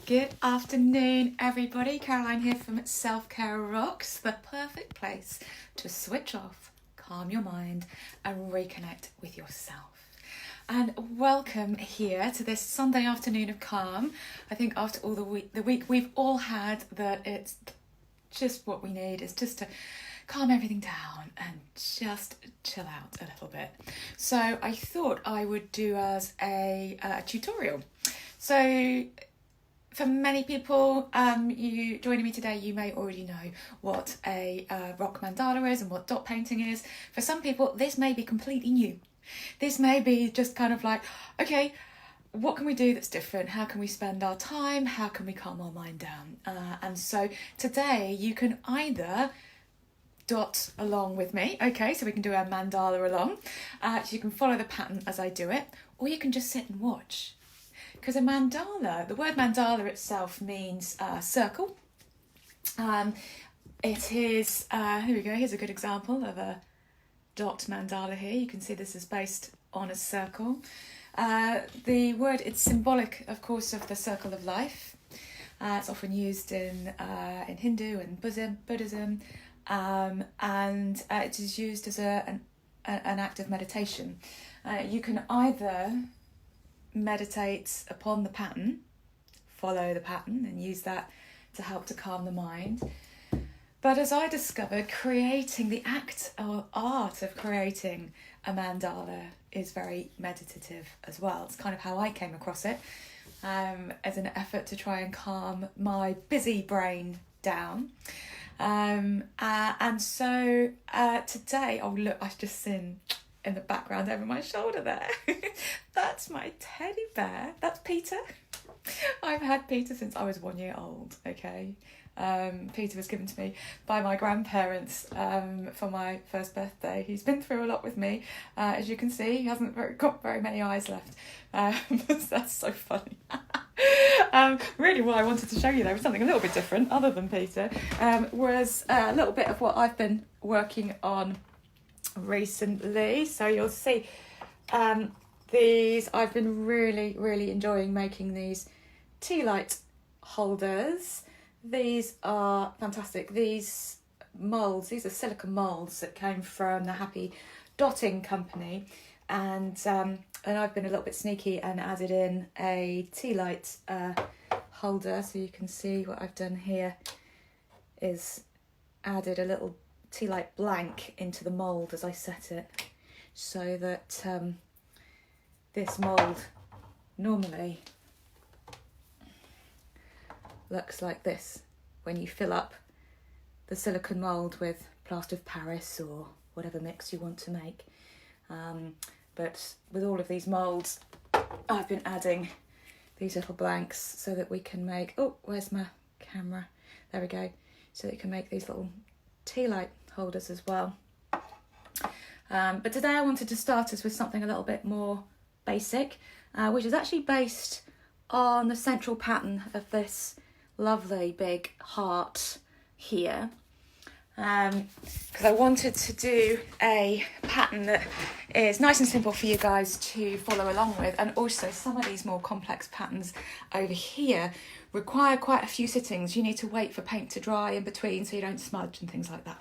Good afternoon, everybody. Caroline here from Self Care Rocks, the perfect place to switch off, calm your mind, and reconnect with yourself. And welcome here to this Sunday afternoon of calm. I think after all the week we've all had, that it's just what we need is just to calm everything down and just chill out a little bit. So I thought I would do as a tutorial. So for many people, you joining me today, you may already know what a rock mandala is and what dot painting is. For some people, this may be completely new. This may be just kind of like, okay, what can we do that's different? How can we spend our time? How can we calm our mind down? And so today you can either dot along with me, okay, so we can do our mandala along. So you can follow the pattern as I do it, or you can just sit and watch. Because a mandala, the word mandala itself means circle. It is, here we go, here's a good example of a dot mandala here. You can see this is based on a circle. The word, it's symbolic, of course, of the circle of life. It's often used in Hindu and Buddhism, and it is used as an act of meditation. You can either meditate upon the pattern, follow the pattern and use that to help to calm the mind. But as I discovered, creating the act or art of creating a mandala is very meditative as well. It's kind of how I came across it, as an effort to try and calm my busy brain down. And so today, oh look, I've just seen in the background over my shoulder there. That's my teddy bear. That's Peter. I've had Peter since I was 1 year old, okay? Peter was given to me by my grandparents for my first birthday. He's been through a lot with me. As you can see, he hasn't got very many eyes left. That's so funny. Really what I wanted to show you though was something a little bit different other than Peter, was a little bit of what I've been working on recently. So you'll see these, I've been really enjoying making these tea light holders. These are fantastic. These moulds, these are silicone moulds that came from the Happy Dotting Company, and I've been a little bit sneaky and added in a tea light holder. So you can see what I've done here is added a little tea light blank into the mould as I set it, so that this mould normally looks like this when you fill up the silicone mould with plaster of Paris or whatever mix you want to make. But with all of these moulds, I've been adding these little blanks so that we can make, oh, where's my camera? There we go. So that you can make these little tea light holders as well. But today I wanted to start us with something a little bit more basic, which is actually based on the central pattern of this lovely big heart here. Because I wanted to do a pattern that is nice and simple for you guys to follow along with, and also some of these more complex patterns over here require quite a few sittings. You need to wait for paint to dry in between so you don't smudge and things like that.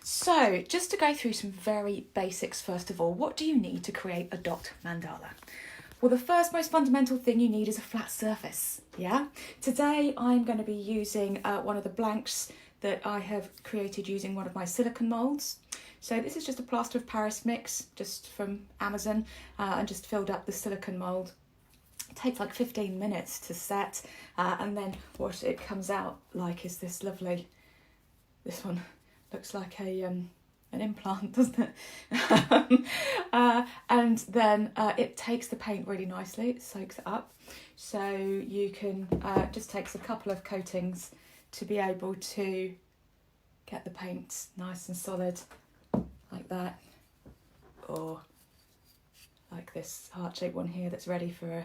So just to go through some very basics first of all, what do you need to create a dot mandala? Well, the first most fundamental thing you need is a flat surface, yeah? Today I'm going to be using one of the blanks that I have created using one of my silicone moulds. So this is just a plaster of Paris mix, just from Amazon, and just filled up the silicone mould. It takes like 15 minutes to set, and then what it comes out like is this lovely, this one looks like an implant, doesn't it? And then it takes the paint really nicely, it soaks it up. So you can, just takes a couple of coatings to be able to get the paint nice and solid like that, or like this heart-shaped one here that's ready for a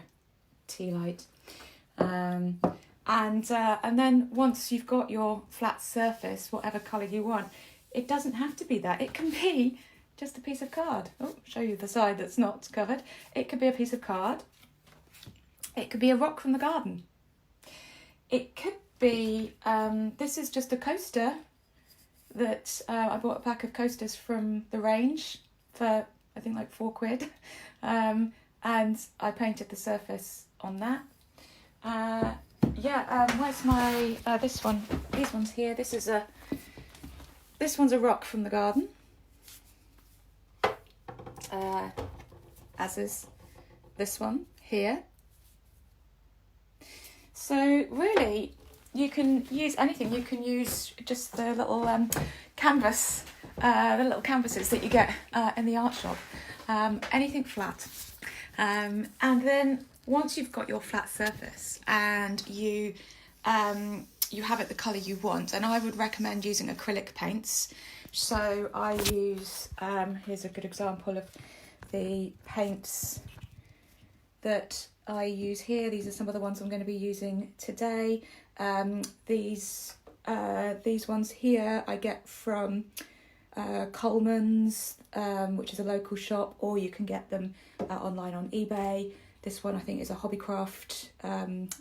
tea light. And then once you've got your flat surface, whatever colour you want, it doesn't have to be that. It can be just a piece of card. Oh, show you the side that's not covered. It could be a piece of card. It could be a rock from the garden. it could be, this is just a coaster that I bought a pack of coasters from the range for I think like £4, and I painted the surface on that. Where's my this one? These ones here. This one's a rock from the garden, as is this one here. So really, you can use anything. You can use just the little canvas, the little canvases that you get in the art shop. Anything flat. And then once you've got your flat surface and you have it the colour you want, and I would recommend using acrylic paints. So I use, here's a good example of the paints that I use here. These are some of the ones I'm going to be using today. These ones here I get from Coleman's, which is a local shop, or you can get them online on eBay. This one I think is a Hobbycraft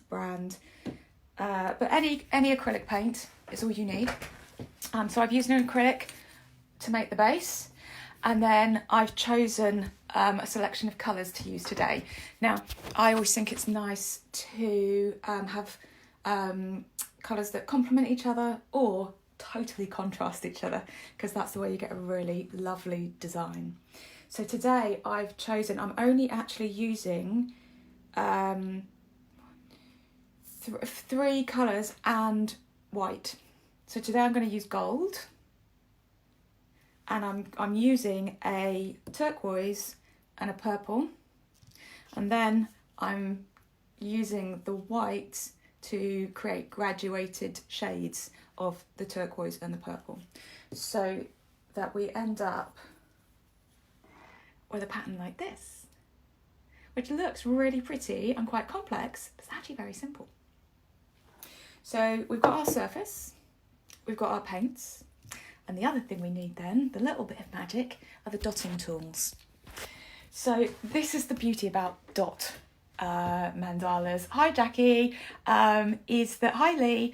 brand, but any acrylic paint is all you need. So I've used an acrylic to make the base, and then I've chosen a selection of colours to use today. Now, I always think it's nice to have colours that complement each other or totally contrast each other, because that's the way you get a really lovely design. So today I've chosen, I'm only actually using three colours and white. So today I'm going to use gold, and I'm using a turquoise and a purple, and then I'm using the white to create graduated shades of the turquoise and the purple, so that we end up with a pattern like this, which looks really pretty and quite complex, but it's actually very simple. So we've got our surface, we've got our paints, and the other thing we need then, the little bit of magic, are the dotting tools. So this is the beauty about dot mandalas. Hi Jackie, hi Lee,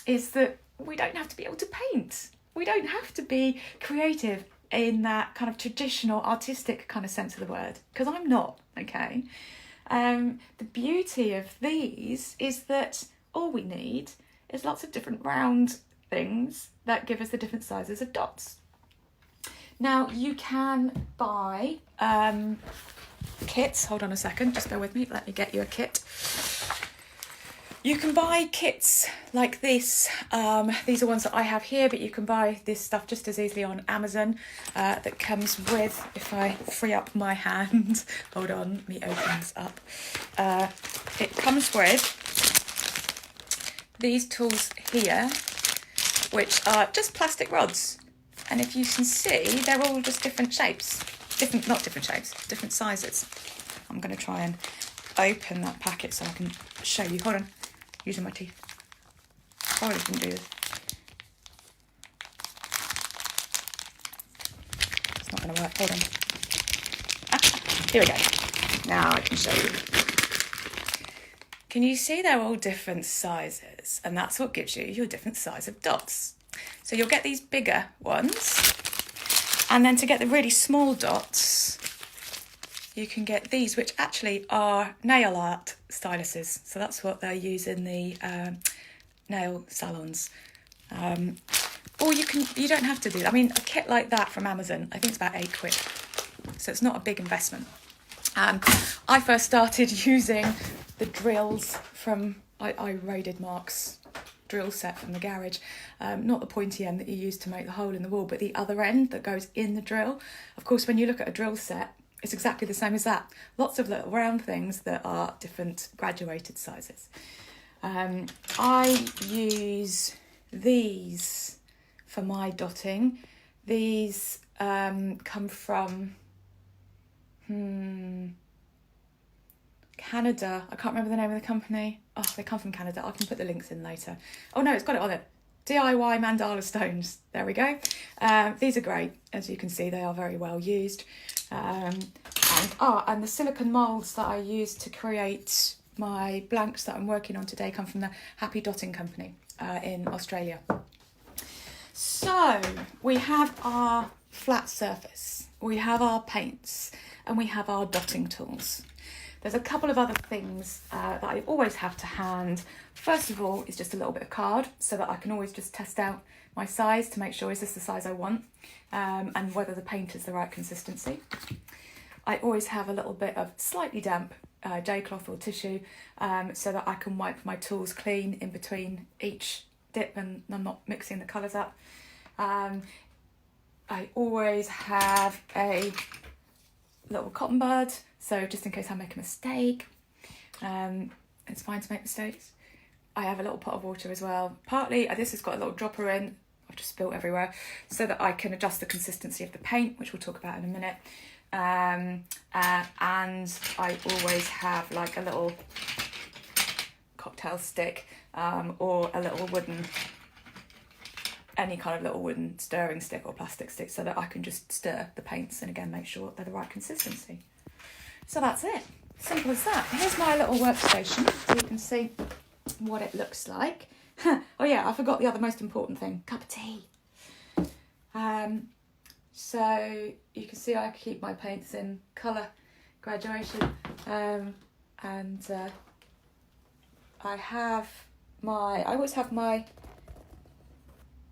is that we don't have to be able to paint. We don't have to be creative in that kind of traditional artistic kind of sense of the word, because I'm not, okay? The beauty of these is that all we need is lots of different round things that give us the different sizes of dots. Now you can buy kits. Hold on a second, just bear with me, let me get you a kit. You can buy kits like this. These are ones that I have here, but you can buy this stuff just as easily on Amazon. That comes with, if I free up my hand, hold on, me opens up. It comes with these tools here, which are just plastic rods. And if you can see, they're all just different shapes. Different sizes. I'm going to try and open that packet so I can show you. Hold on. Using my teeth. Oh, I didn't do this. It's not going to work. Hold on. Here we go. Now I can show you. Can you see they're all different sizes? And that's what gives you your different size of dots. So you'll get these bigger ones. And then to get the really small dots, you can get these, which actually are nail art styluses. So that's what they use in the nail salons. Or you don't have to do that. I mean, a kit like that from Amazon, I think it's about £8. So it's not a big investment. I first started using the drills from, I raided Mark's drill set from the garage, not the pointy end that you use to make the hole in the wall, but the other end that goes in the drill. Of course, when you look at a drill set, it's exactly the same as that. Lots of little round things that are different graduated sizes. I use these for my dotting. These come from Canada. I can't remember the name of the company. Oh, they come from Canada. I can put the links in later. Oh no, it's got it on it. DIY Mandala stones. There we go. These are great. As you can see, they are very well used. And the silicone moulds that I use to create my blanks that I'm working on today come from the Happy Dotting Company in Australia. So we have our flat surface, we have our paints, and we have our dotting tools. There's a couple of other things that I always have to hand. First of all is just a little bit of card so that I can always just test out my size to make sure is this the size I want, and whether the paint is the right consistency. I always have a little bit of slightly damp J-cloth or tissue so that I can wipe my tools clean in between each dip and I'm not mixing the colours up. I always have a little cotton bud, so just in case I make a mistake. It's fine to make mistakes. I have a little pot of water as well. Partly, this has got a little dropper in, I've just spilt everywhere, so that I can adjust the consistency of the paint, which we'll talk about in a minute. And I always have like a little cocktail stick or a little wooden, any kind of little wooden stirring stick or plastic stick so that I can just stir the paints and again make sure they're the right consistency. So that's it, simple as that. Here's my little workstation so you can see what it looks like. Oh yeah, I forgot the other most important thing, cup of tea. So you can see I keep my paints in colour graduation, and I always have my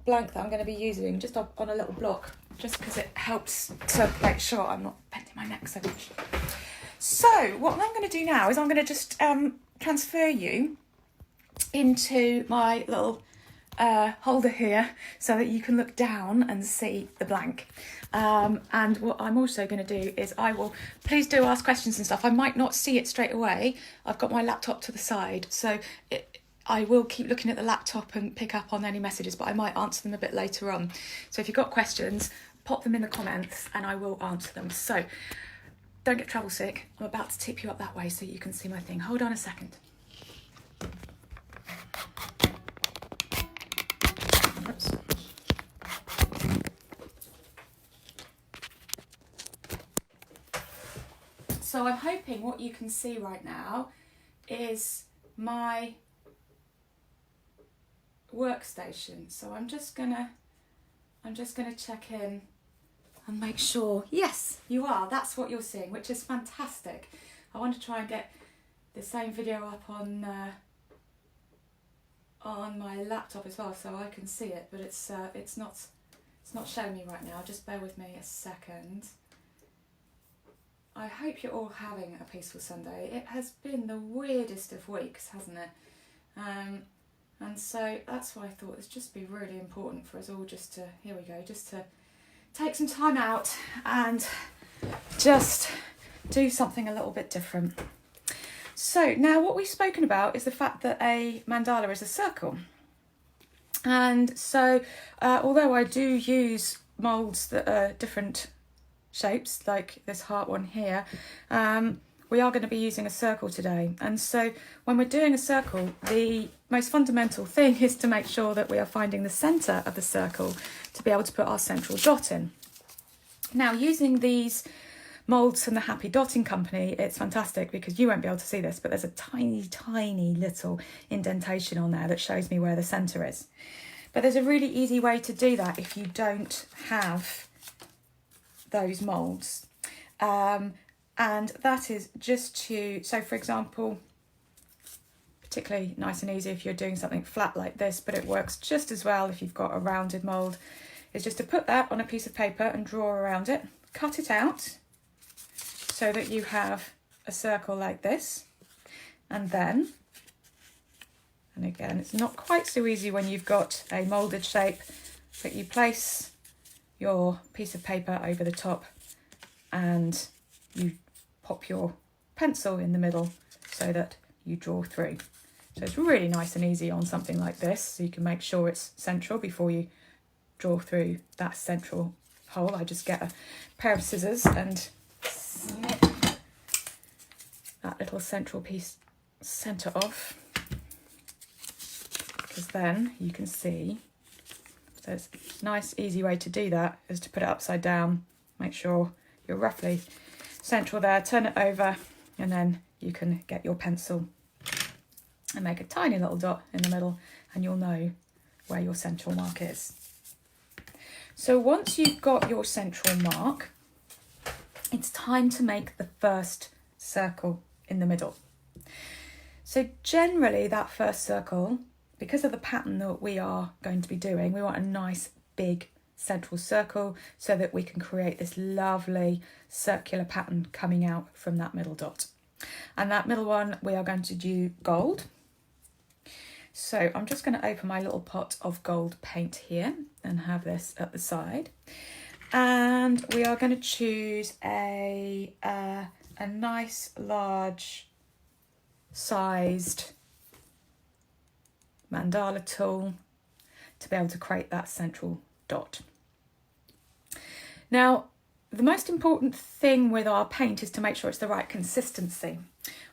blank that I'm going to be using just up on a little block, just because it helps to make sure I'm not bending my neck so much. So what I'm going to do now is I'm going to just transfer you into my little holder here so that you can look down and see the blank. And what I'm also going to do is please do ask questions and stuff. I might not see it straight away. I've got my laptop to the side, so I will keep looking at the laptop and pick up on any messages, but I might answer them a bit later on. So if you've got questions, pop them in the comments and I will answer them. So don't get travel sick. I'm about to tip you up that way so you can see my thing. Hold on a second. Oops. So I'm hoping what you can see right now is my workstation. So I'm just gonna check in and make sure, yes, you are, that's what you're seeing, which is fantastic. I want to try and get the same video up on my laptop as well so I can see it, but it's not showing me right now. Just bear with me a second. I hope you're all having a peaceful Sunday. It has been the weirdest of weeks, hasn't it? And so that's why I thought it'd just be really important for us all just to take some time out and just do something a little bit different. So now what we've spoken about is the fact that a mandala is a circle. And so although I do use moulds that are different shapes, like this heart one here, we are going to be using a circle today. And so when we're doing a circle, the most fundamental thing is to make sure that we are finding the centre of the circle to be able to put our central dot in. Now, using these moulds from the Happy Dotting Company, it's fantastic because you won't be able to see this, but there's a tiny, tiny little indentation on there that shows me where the centre is. But there's a really easy way to do that if you don't have those moulds. And that is just so for example, particularly nice and easy if you're doing something flat like this, but it works just as well if you've got a rounded mould, is just to put that on a piece of paper and draw around it, cut it out so that you have a circle like this, and then, and again, it's not quite so easy when you've got a moulded shape, but you place your piece of paper over the top and you pop your pencil in the middle so that you draw through. So it's really nice and easy on something like this, so you can make sure it's central before you draw through that central hole. I just get a pair of scissors and snip that little central piece centre off, because then you can see. So it's a nice easy way to do that is to put it upside down, make sure you're roughly central there, turn it over, and then you can get your pencil and make a tiny little dot in the middle, and you'll know where your central mark is. So once you've got your central mark, it's time to make the first circle in the middle. So generally that first circle, because of the pattern that we are going to be doing, we want a nice big central circle so that we can create this lovely circular pattern coming out from that middle dot. And that middle one, we are going to do gold. So I'm just going to open my little pot of gold paint here and have this at the side. And we are going to choose a nice large sized mandala tool to be able to create that central dot. Now, the most important thing with our paint is to make sure it's the right consistency.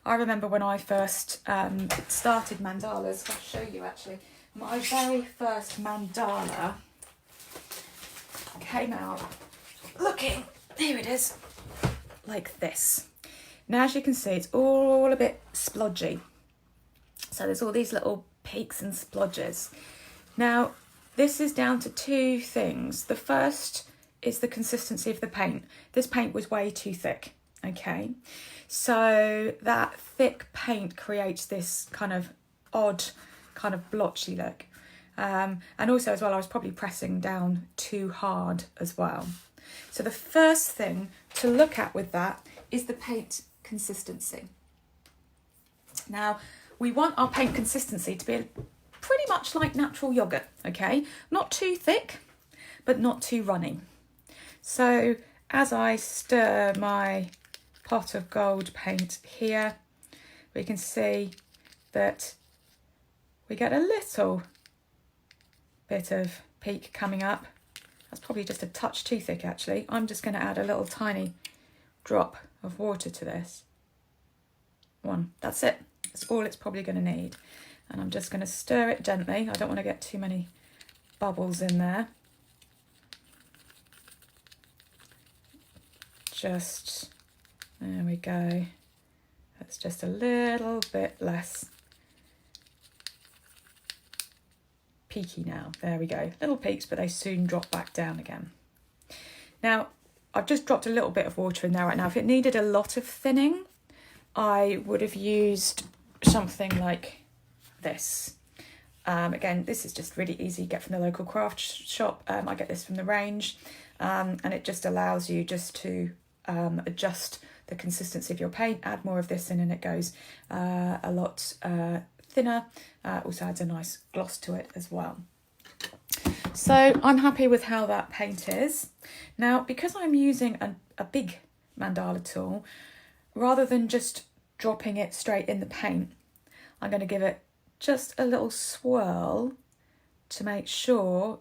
I remember when I first started mandalas, I'll show you actually, my very first mandala came out looking, here it is, like this. Now as you can see, it's all a bit splodgy. So there's all these little peaks and splodges. Now this is down to two things. The first is the consistency of the paint. This paint was way too thick, okay? So that thick paint creates this kind of odd, kind of blotchy look. And also as well, I was probably pressing down too hard as well. So the first thing to look at with that is the paint consistency. Now, we want our paint consistency to be pretty much like natural yogurt, okay? Not too thick, but not too runny. So as I stir my pot of gold paint here, we can see that we get a little bit of peak coming up. That's probably just a touch too thick actually. I'm just going to add a little tiny drop of water to this. One, that's it. That's all it's probably going to need. And I'm just going to stir it gently. I don't want to get too many bubbles in there. Just, there we go. That's just a little bit less peaky now. There we go. Little peaks, but they soon drop back down again. Now, I've just dropped a little bit of water in there right now. If it needed a lot of thinning, I would have used something like this. Again, this is just really easy to get from the local craft shop. I get this from the range, and it just allows you just to adjust the consistency of your paint, add more of this in, and it goes a lot thinner. Also adds a nice gloss to it as well. So I'm happy with how that paint is. Now, because I'm using a big mandala tool, rather than just dropping it straight in the paint, I'm going to give it just a little swirl to make sure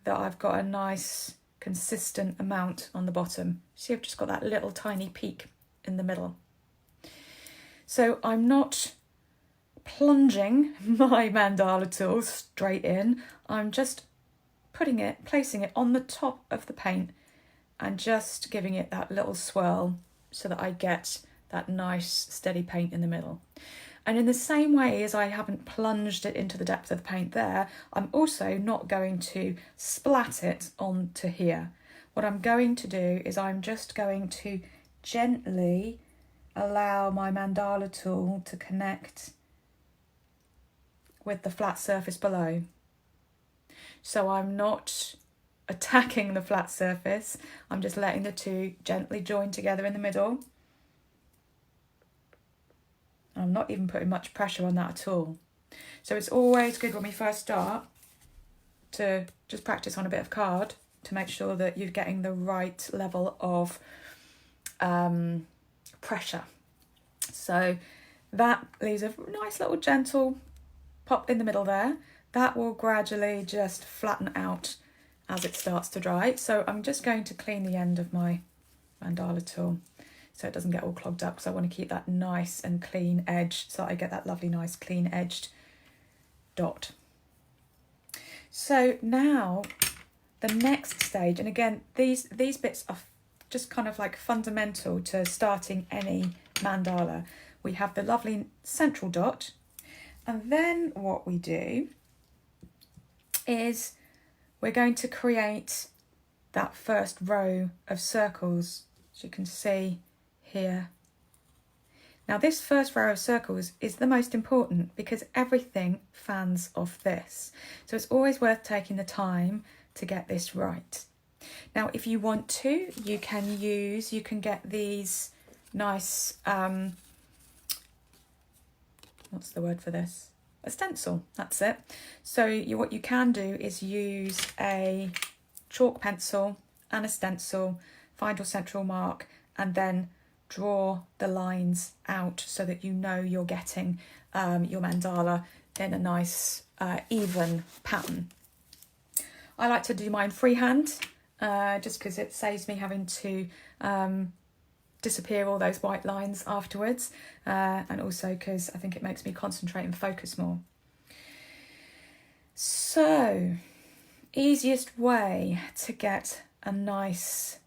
that I've got a nice consistent amount on the bottom. See, I've just got that little tiny peak in the middle. So I'm not plunging my mandala tool straight in. I'm just placing it on the top of the paint and just giving it that little swirl so that I get that nice steady paint in the middle. And in the same way as I haven't plunged it into the depth of the paint there, I'm also not going to splat it onto here. What I'm going to do is I'm just going to gently allow my mandala tool to connect with the flat surface below. So I'm not attacking the flat surface, I'm just letting the two gently join together in the middle. I'm not even putting much pressure on that at all. So it's always good when we first start to just practice on a bit of card to make sure that you're getting the right level of pressure. So that leaves a nice little gentle pop in the middle there. That will gradually just flatten out as it starts to dry. So I'm just going to clean the end of my mandala tool so it doesn't get all clogged up, because I want to keep that nice and clean edge so I get that lovely nice clean edged dot. So now the next stage, and again these bits are just kind of like fundamental to starting any mandala. We have the lovely central dot, And then what we do is we're going to create that first row of circles, as you can see here. Now this first row of circles is the most important because everything fans off this. So it's always worth taking the time to get this right. Now if you want to, you can get these nice, what's the word for this? A stencil, that's it. So what you can do is use a chalk pencil and a stencil, find your central mark, and then draw the lines out so that you know you're getting your mandala in a nice even pattern. I like to do mine freehand just because it saves me having to disappear all those white lines afterwards, and also because I think it makes me concentrate and focus more. So, easiest way to get a nice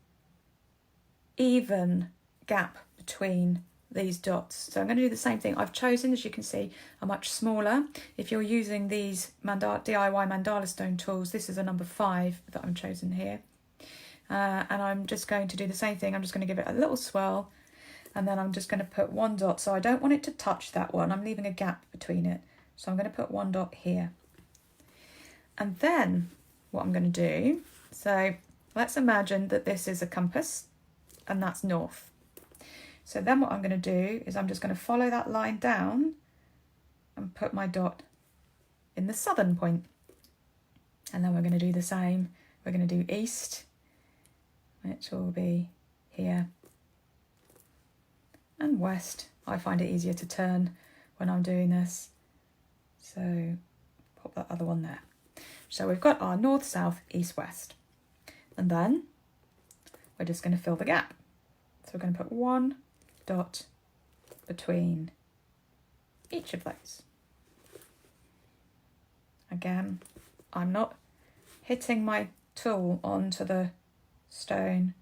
even gap between these dots. So I'm going to do the same thing. I've chosen, as you can see, a much smaller. If you're using these DIY mandala stone tools, this is a number 5 that I'm chosen here. And I'm just going to do the same thing. I'm just going to give it a little swirl, and then I'm just going to put one dot. So I don't want it to touch that one. I'm leaving a gap between it. So I'm going to put one dot here. And then what I'm going to do, so let's imagine that this is a compass and that's north. So then what I'm going to do is I'm just going to follow that line down and put my dot in the southern point. And then we're going to do the same. We're going to do east, which will be here, and west. I find it easier to turn when I'm doing this. So pop that other one there. So we've got our north, south, east, west. And then we're just going to fill the gap. So we're going to put one dot between each of those. Again, I'm not hitting my tool onto the stone.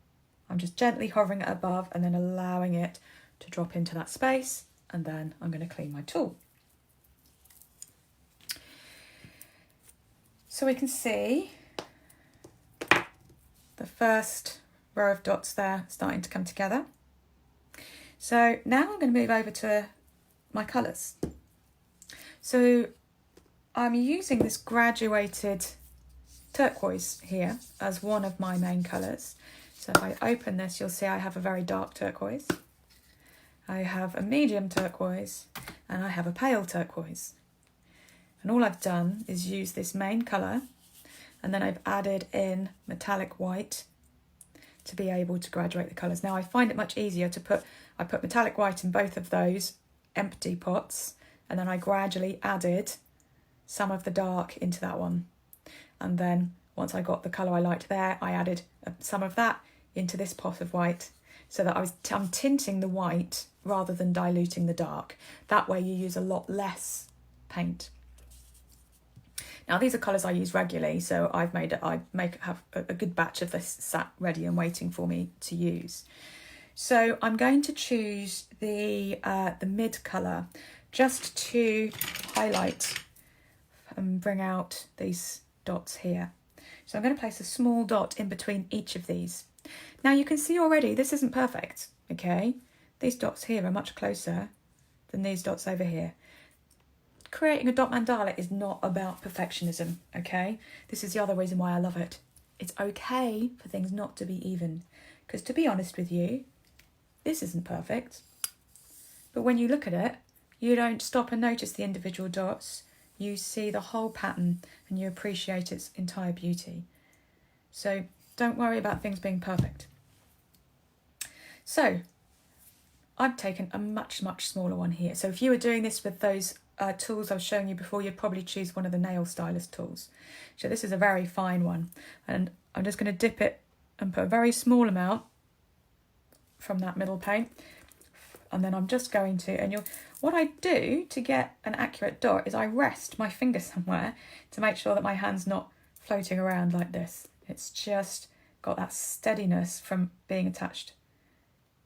I'm just gently hovering it above and then allowing it to drop into that space, and then I'm going to clean my tool. So we can see the first row of dots there starting to come together. So now I'm going to move over to my colours. So I'm using this graduated turquoise here as one of my main colours. So if I open this, you'll see I have a very dark turquoise, I have a medium turquoise, and I have a pale turquoise. And all I've done is use this main colour, and then I've added in metallic white to be able to graduate the colours. Now I find it much easier to I put metallic white in both of those empty pots, and then I gradually added some of the dark into that one. And then once I got the colour I liked there, I added some of that into this pot of white, so that I'm tinting the white rather than diluting the dark. That way you use a lot less paint. Now these are colours I use regularly, so I have a good batch of this sat ready and waiting for me to use. So I'm going to choose the mid colour just to highlight and bring out these dots here. So I'm going to place a small dot in between each of these. Now you can see already this isn't perfect, okay? These dots here are much closer than these dots over here. Creating a dot mandala is not about perfectionism, okay? This is the other reason why I love it. It's okay for things not to be even, because to be honest with you, this isn't perfect. But when you look at it, you don't stop and notice the individual dots. You see the whole pattern and you appreciate its entire beauty. So don't worry about things being perfect. So I've taken a much, much smaller one here. So if you were doing this with those tools I was showing you before, you'd probably choose one of the nail stylus tools. So this is a very fine one, and I'm just going to dip it and put a very small amount from that middle paint, and then I'm just going to, and what I do to get an accurate dot is I rest my finger somewhere to make sure that my hand's not floating around like this. It's just got that steadiness from being attached,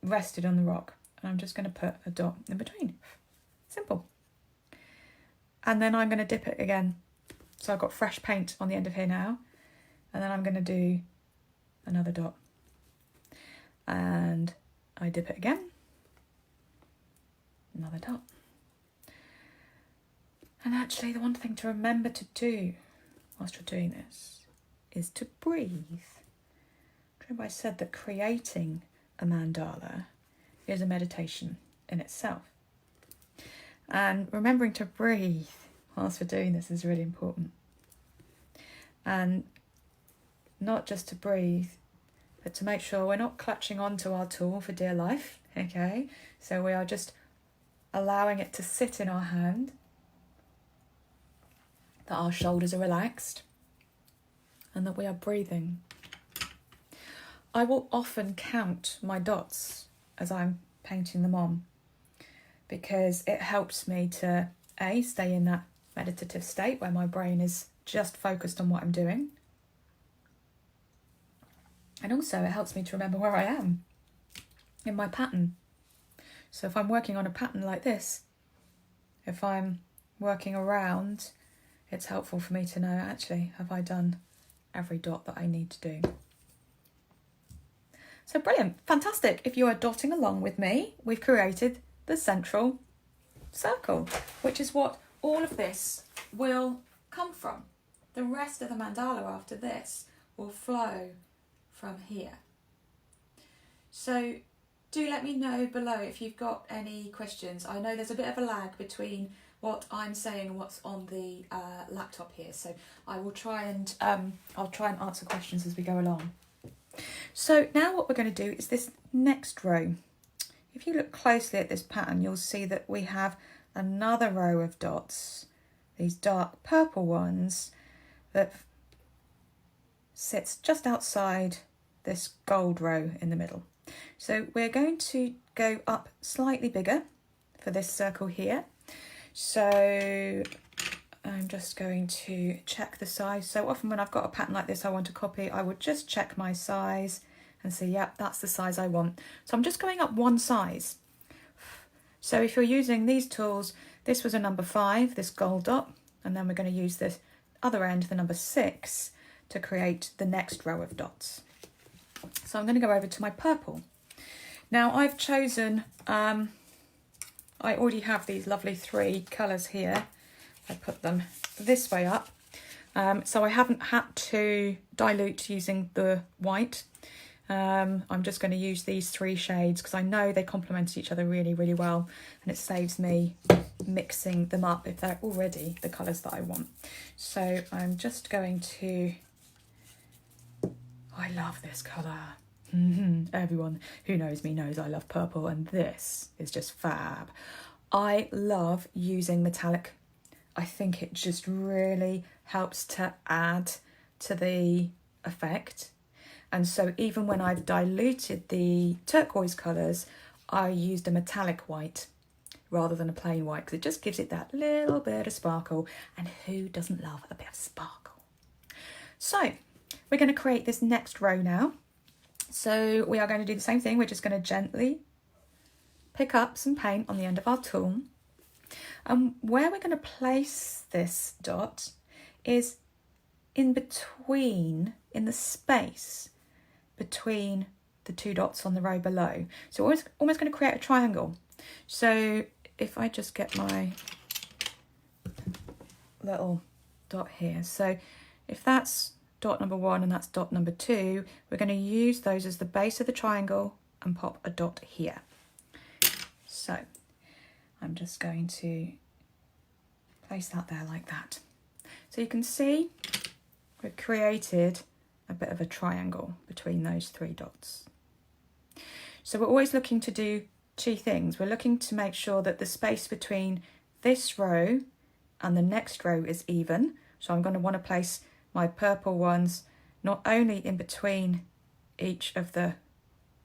rested on the rock, and I'm just going to put a dot in between. Simple. and then I'm going to dip it again. So I've got fresh paint on the end of here now, and then I'm going to do another dot, and I dip it again, another dot. And actually the one thing to remember to do whilst you're doing this is to breathe. Remember I said that creating a mandala is a meditation in itself. And remembering to breathe whilst we're doing this is really important. And not just to breathe, but to make sure we're not clutching onto our tool for dear life, okay? So we are just allowing it to sit in our hand, that our shoulders are relaxed, and that we are breathing. I will often count my dots as I'm painting them on, because it helps me to A, stay in that meditative state where my brain is just focused on what I'm doing. And also it helps me to remember where I am in my pattern. So if I'm working on a pattern like this, if I'm working around, it's helpful for me to know, actually, have I done every dot that I need to do? So brilliant, fantastic. If you are dotting along with me, we've created the central circle, which is what all of this will come from. The rest of the mandala after this will flow from here. So do let me know below if you've got any questions. I know there's a bit of a lag between what I'm saying and what's on the laptop here, so I will try and I'll try and answer questions as we go along. So now what we're going to do is this next row. If you look closely at this pattern, you'll see that we have another row of dots, these dark purple ones, that sits just outside this gold row in the middle. So we're going to go up slightly bigger for this circle here. So I'm just going to check the size. So often when I've got a pattern like this I want to copy, I would just check my size and say, yep, that's the size I want. So I'm just going up one size. So if you're using these tools, this was a number 5, this gold dot, and then we're going to use this other end, the number 6, to create the next row of dots. So I'm going to go over to my purple. Now I've chosen, I already have these lovely 3 colours here. I put them this way up. So I haven't had to dilute using the white. I'm just going to use these 3 shades because I know they complement each other really, really well, and it saves me mixing them up if they're already the colours that I want. So I'm just going to, I love this colour. Everyone who knows me knows I love purple, and this is just fab. I love using metallic. I think it just really helps to add to the effect. And so even when I've diluted the turquoise colours, I used a metallic white rather than a plain white, because it just gives it that little bit of sparkle. And who doesn't love a bit of sparkle? So we're going to create this next row now. So we are going to do the same thing. We're just going to gently pick up some paint on the end of our tool. And where we're going to place this dot is in between, in the space between the 2 dots on the row below. So we're almost going to create a triangle. So if I just get my little dot here. So if that's dot number 1 and that's dot number 2, we're going to use those as the base of the triangle and pop a dot here. So I'm just going to place that there like that. So you can see we've created a bit of a triangle between those 3 dots. So we're always looking to do 2 things. We're looking to make sure that the space between this row and the next row is even. So I'm going to want to place my purple ones not only in between each of the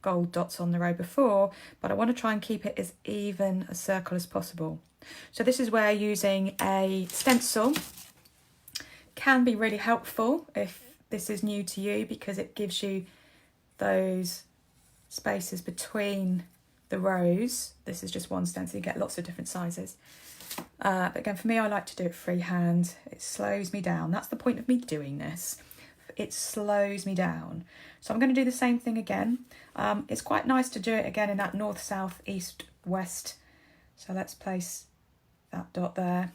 gold dots on the row before, but I want to try and keep it as even a circle as possible. So this is where using a stencil can be really helpful if this is new to you, because it gives you those spaces between the rows. This is just one stencil, you get lots of different sizes. But again, for me, I like to do it freehand. It slows me down. That's the point of me doing this. It slows me down. So I'm going to do the same thing again. It's quite nice to do it again in that north, south, east, west. So let's place that dot there.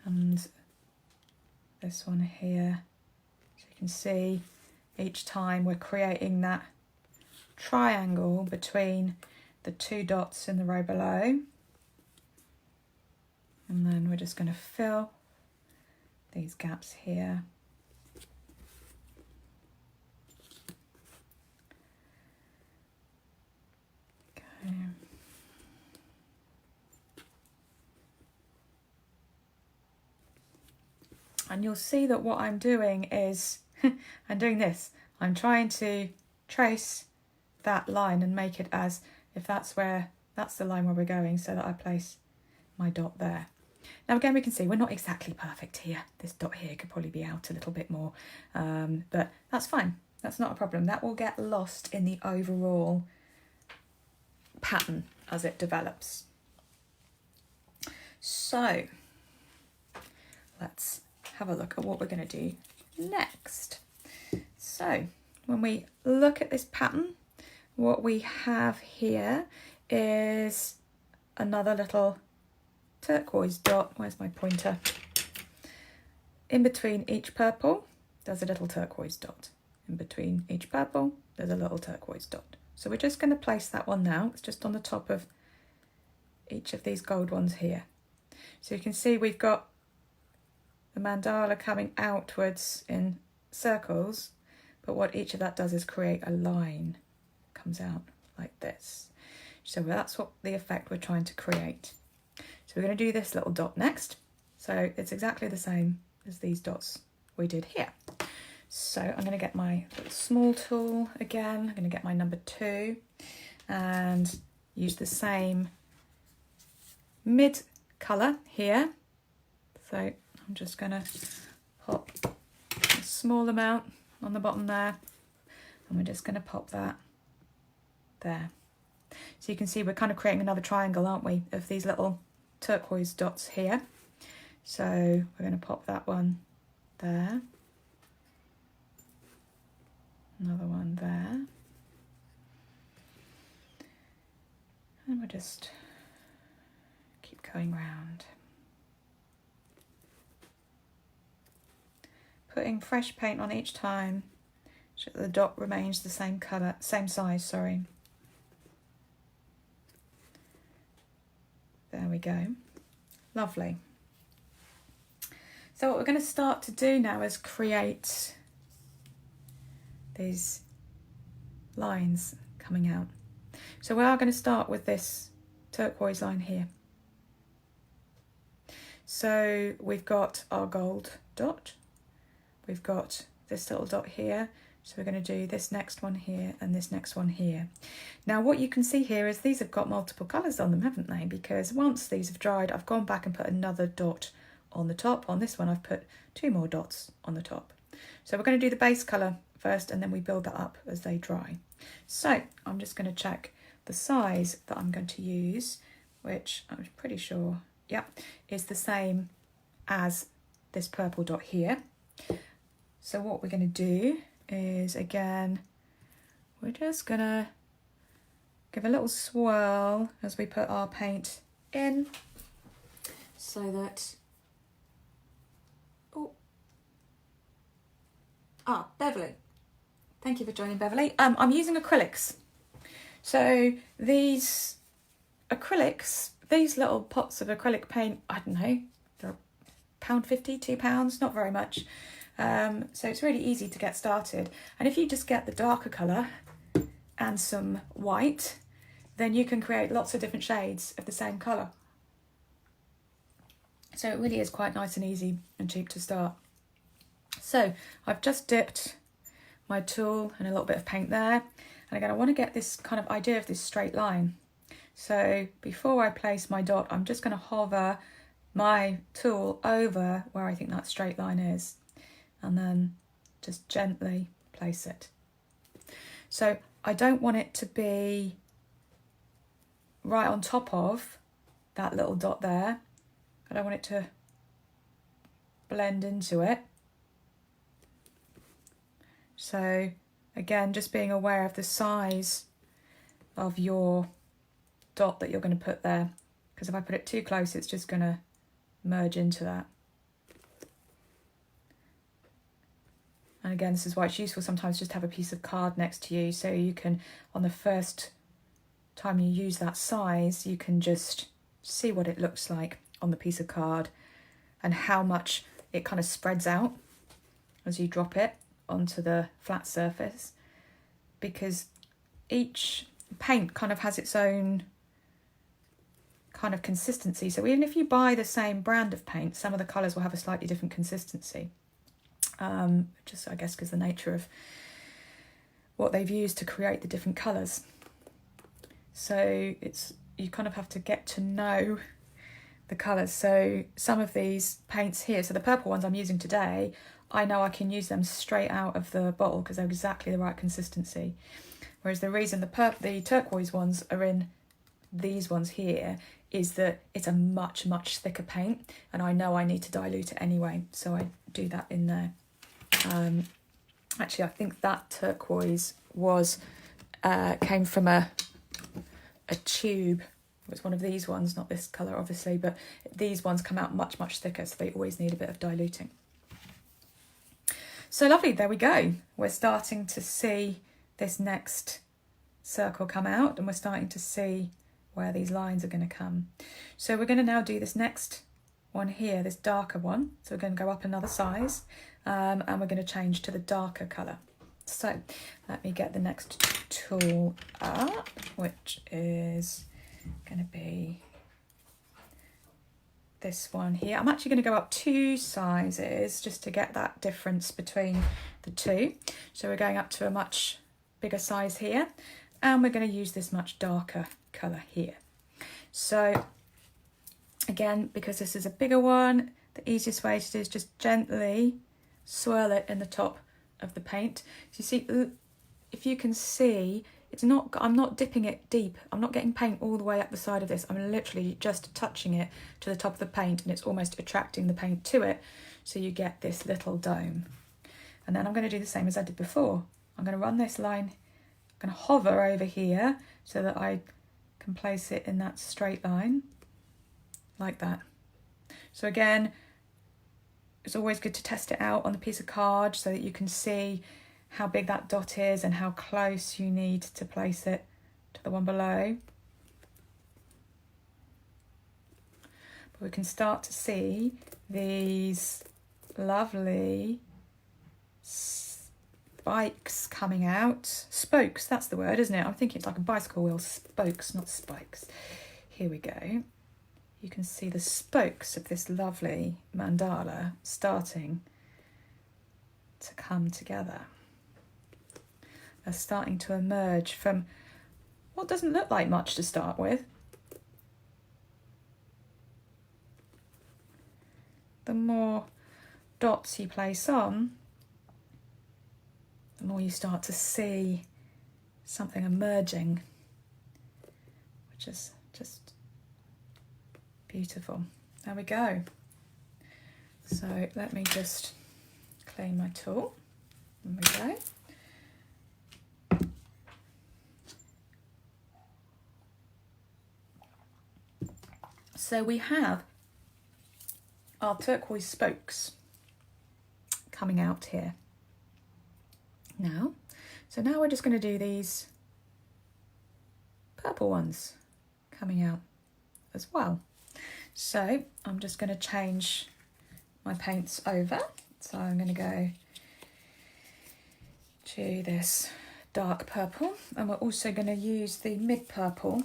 And this one here. So you can see each time we're creating that triangle between the two dots in the row below. And then we're just going to fill these gaps here. Okay. And you'll see that what I'm doing is, I'm doing this. I'm trying to trace that line and make it as if that's the line where we're going, so that I place my dot there. Now again, we can see we're not exactly perfect here. This dot here could probably be out a little bit more, but that's fine. That's not a problem. That will get lost in the overall pattern as it develops. So let's have a look at what we're going to do next. So when we look at this pattern, what we have here is another little turquoise dot. Where's my pointer? In between each purple, there's a little turquoise dot. In between each purple, there's a little turquoise dot. So we're just going to place that one now. It's just on the top of each of these gold ones here. So you can see we've got the mandala coming outwards in circles, but what each of that does is create a line. It comes out like this. So that's what the effect we're trying to create. So we're going to do this little dot next. So it's exactly the same as these dots we did here. So I'm going to get my little small tool again. I'm going to get my number 2 and use the same mid colour here. So I'm just going to pop a small amount on the bottom there, and we're just going to pop that there. So you can see we're kind of creating another triangle, aren't we, of these little turquoise dots here. So we're going to pop that one there, another one there, and we'll just keep going round. Putting fresh paint on each time so that the dot remains the same colour, same size, sorry. There we go. Lovely. So what we're going to start to do now is create these lines coming out. So we are going to start with this turquoise line here. So we've got our gold dot. We've got this little dot here. So we're going to do this next one here and this next one here. Now what you can see here is these have got multiple colours on them, haven't they? Because once these have dried, I've gone back and put another dot on the top. On this one, I've put 2 more dots on the top. So we're going to do the base colour first, and then we build that up as they dry. So I'm just going to check the size that I'm going to use, which I'm pretty sure, is the same as this purple dot here. So what we're going to do is, again, we're just going to give a little swirl as we put our paint in, so that, Beverly. Thank you for joining, Beverly. I'm using acrylics. So these acrylics, these little pots of acrylic paint, I don't know, they're £1.50, £2, not very much. So it's really easy to get started. And if you just get the darker colour and some white, then you can create lots of different shades of the same colour. So it really is quite nice and easy and cheap to start. So I've just dipped my tool in a little bit of paint there. And again, I want to get this kind of idea of this straight line. So before I place my dot, I'm just going to hover my tool over where I think that straight line is, and then just gently place it. So I don't want it to be right on top of that little dot there. I don't want it to blend into it. So again, just being aware of the size of your dot that you're going to put there, because if I put it too close, it's just going to merge into that. And again, this is why it's useful sometimes just to have a piece of card next to you, so you can, on the first time you use that size, you can just see what it looks like on the piece of card and how much it kind of spreads out as you drop it onto the flat surface, because each paint kind of has its own kind of consistency. So even if you buy the same brand of paint, some of the colours will have a slightly different consistency. Just I guess because the nature of what they've used to create the different colours. So you kind of have to get to know the colours. So some of these paints here, so the purple ones I'm using today, I know I can use them straight out of the bottle because they're exactly the right consistency. Whereas the reason the turquoise ones are in these ones here is that it's a much, much thicker paint, and I know I need to dilute it anyway, so I do that in there. Actually, I think that turquoise was came from a tube. It was one of these ones, not this colour obviously, but these ones come out much, much thicker, so they always need a bit of diluting. So lovely, there we go. We're starting to see this next circle come out, and we're starting to see where these lines are going to come. So we're going to now do this next one here, this darker one. So we're going to go up another size, and we're going to change to the darker colour. So let me get the next tool up, which is going to be this one here. I'm actually going to go up 2 sizes just to get that difference between the two. So we're going up to a much bigger size here, and we're going to use this much darker colour here. So again, because this is a bigger one, the easiest way to do is just gently swirl it in the top of the paint. So you see, if you can see, I'm not dipping it deep. I'm not getting paint all the way up the side of this. I'm literally just touching it to the top of the paint, and it's almost attracting the paint to it. So you get this little dome. And then I'm going to do the same as I did before. I'm going to run this line, I'm going to hover over here so that I can place it in that straight line, like that. So again, it's always good to test it out on a piece of card so that you can see how big that dot is and how close you need to place it to the one below. But we can start to see these lovely spikes coming out. Spokes, that's the word, isn't it? I'm thinking it's like a bicycle wheel. Spokes, not spikes. Here we go. You can see the spokes of this lovely mandala starting to come together. They're starting to emerge from what doesn't look like much to start with. The more dots you place on, the more you start to see something emerging, which is just beautiful. There we go. So let me just clean my tool. There we go. So we have our turquoise spokes coming out here now. So now we're just going to do these purple ones coming out as well. So I'm just going to change my paints over. So I'm going to go to this dark purple, and we're also going to use the mid purple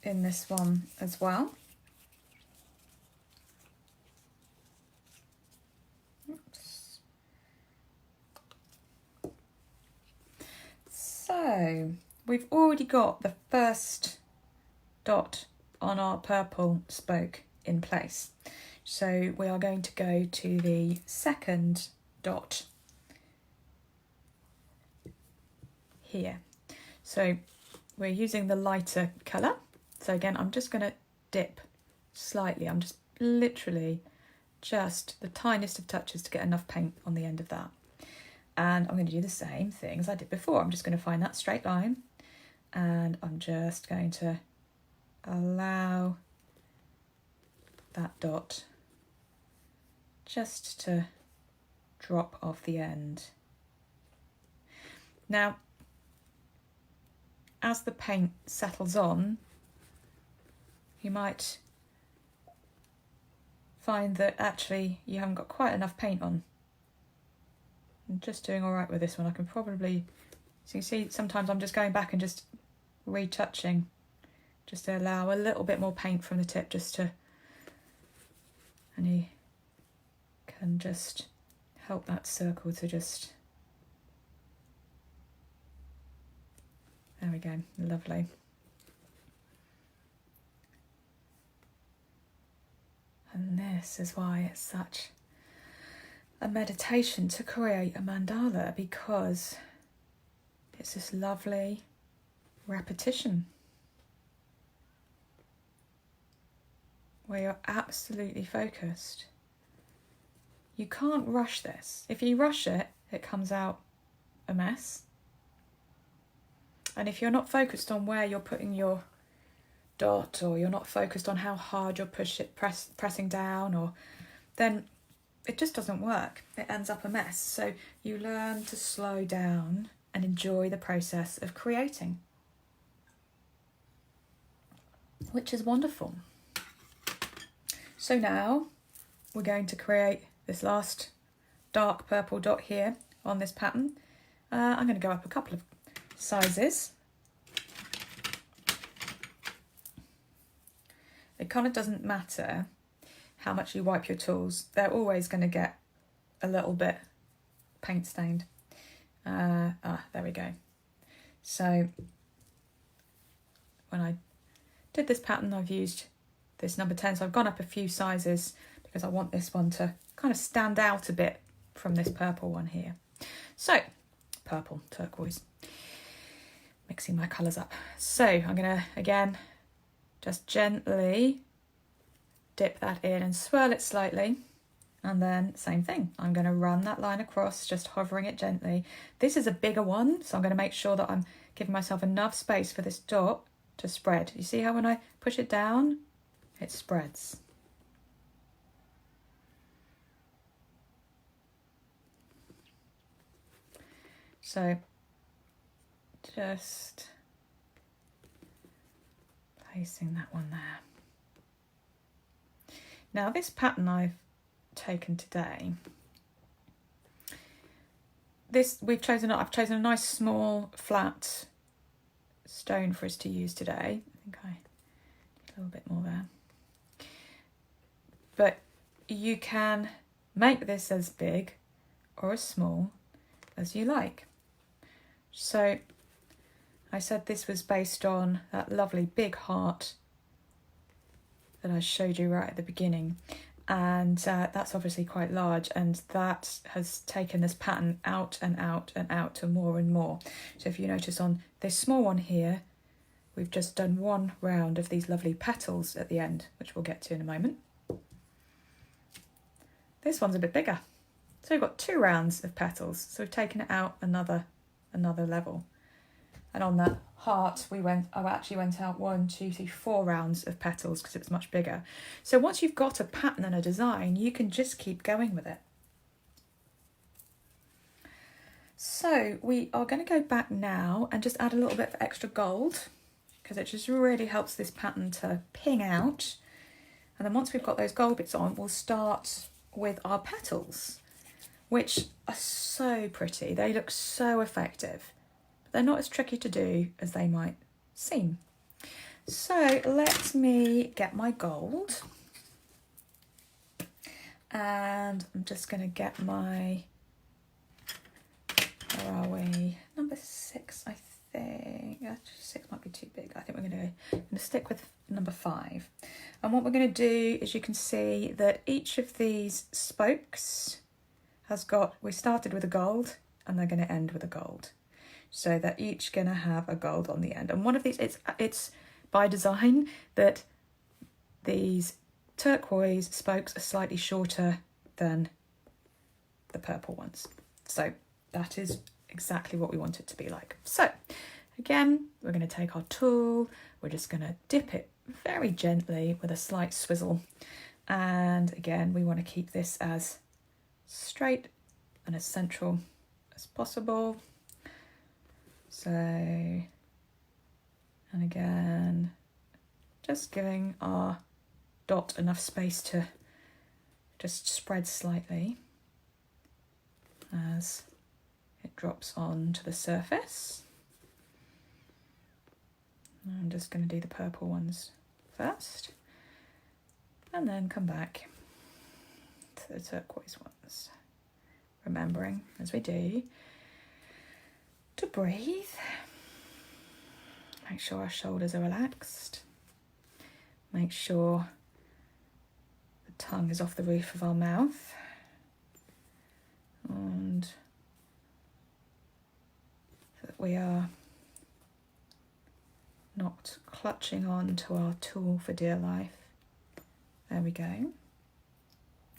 in this one as well. Oops. So we've already got the first dot on our purple spoke in place. So we are going to go to the second dot here. So we're using the lighter colour. So again, I'm just going to dip slightly. I'm just literally just the tiniest of touches to get enough paint on the end of that. And I'm going to do the same thing as I did before. I'm just going to find that straight line, and I'm just going to allow that dot just to drop off the end. Now, as the paint settles on, you might find that actually you haven't got quite enough paint on. I'm just doing all right with this one. I can probably, so you see, sometimes I'm just going back and just retouching, just to allow a little bit more paint from the tip, just to, and you can just help that circle to just, there we go, lovely. And this is why it's such a meditation to create a mandala, because it's this lovely repetition where you're absolutely focused. You can't rush this. If you rush it, it comes out a mess. And if you're not focused on where you're putting your dot, or you're not focused on how hard you're pressing down, or then it just doesn't work. It ends up a mess. So you learn to slow down and enjoy the process of creating, which is wonderful. So now we're going to create this last dark purple dot here on this pattern. I'm going to go up a couple of sizes. It kind of doesn't matter how much you wipe your tools. They're always going to get a little bit paint stained. There we go. So when I did this pattern, I've used this number 10. So I've gone up a few sizes because I want this one to kind of stand out a bit from this purple one here. So purple, turquoise, mixing my colours up. So I'm going to, again, just gently dip that in and swirl it slightly. And then same thing, I'm going to run that line across, just hovering it gently. This is a bigger one, so I'm going to make sure that I'm giving myself enough space for this dot to spread. You see how when I push it down, it spreads. So just placing that one there. Now this pattern I've taken today, I've chosen a nice small flat stone for us to use today. I think I did a little bit more there. But you can make this as big or as small as you like. So I said this was based on that lovely big heart that I showed you right at the beginning. And that's obviously quite large, and that has taken this pattern out and out and out to more and more. So if you notice on this small one here, we've just done one round of these lovely petals at the end, which we'll get to in a moment. This one's a bit bigger. So we've got 2 rounds of petals. So we've taken it out another level. And on that heart, I actually went out 1, 2, 3, 4 rounds of petals because it was much bigger. So once you've got a pattern and a design, you can just keep going with it. So we are going to go back now and just add a little bit of extra gold, because it just really helps this pattern to ping out. And then once we've got those gold bits on, we'll start with our petals, which are so pretty. They look so effective. They're not as tricky to do as they might seem. So let me get my gold, and I'm just going to get my, where are we? Number 6, I think. 6 might be too big. I think we're going to stick with number 5. And what we're going to do is, you can see that each of these spokes has got, we started with a gold and they're going to end with a gold. So they're each going to have a gold on the end. And one of these, it's by design that these turquoise spokes are slightly shorter than the purple ones. So that is exactly what we want it to be like. So again, we're going to take our tool, we're just going to dip it very gently with a slight swizzle. And again, we want to keep this as straight and as central as possible. So, and again, just giving our dot enough space to just spread slightly as it drops onto the surface. I'm just going to do the purple ones first and then come back to the turquoise ones. Remembering, as we do, to breathe. Make sure our shoulders are relaxed. Make sure the tongue is off the roof of our mouth. And that we are not clutching on to our tool for dear life. There we go.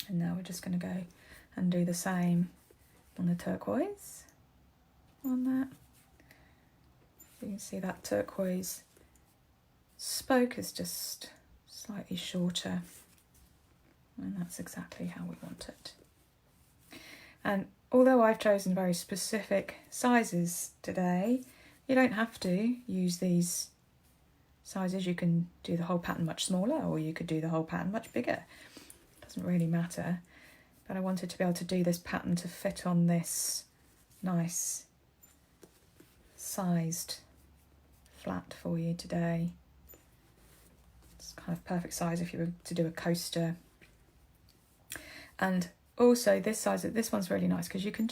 And now we're just going to go and do the same on the turquoise. On that. So you can see that turquoise spoke is just slightly shorter. And that's exactly how we want it. And although I've chosen very specific sizes today, you don't have to use these sizes. You can do the whole pattern much smaller, or you could do the whole pattern much bigger. It doesn't really matter. But I wanted to be able to do this pattern to fit on this nice sized flat for you today. It's kind of perfect size if you were to do a coaster. And also this size, this one's really nice because you can